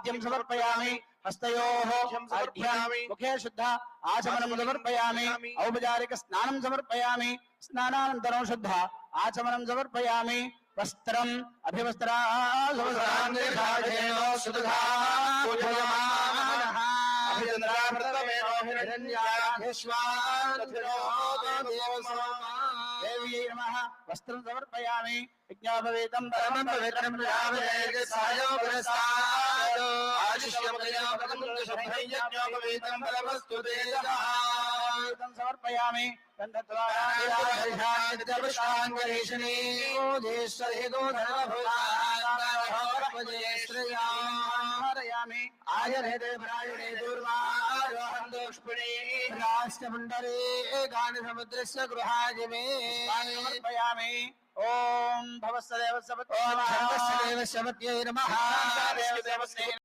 समर्पयामि हस्तयोः अर्घ्यं मुखे शुद्ध आचमनं समर्पयामि औपचारिक स्नानं समर्पयामि स्नानानन्तरं शुद्ध आचमनं समर्पयामि वस्त्रम् अभिवस्त्रा देवी नमः वस्त्रं समर्पयामि यज्ञोपवीतं परमं पवित्रं समर्पयामि समुद्रस्य गृहाजिमे समर्पयामि ओम भवस्सदेव सपत्यै नमः।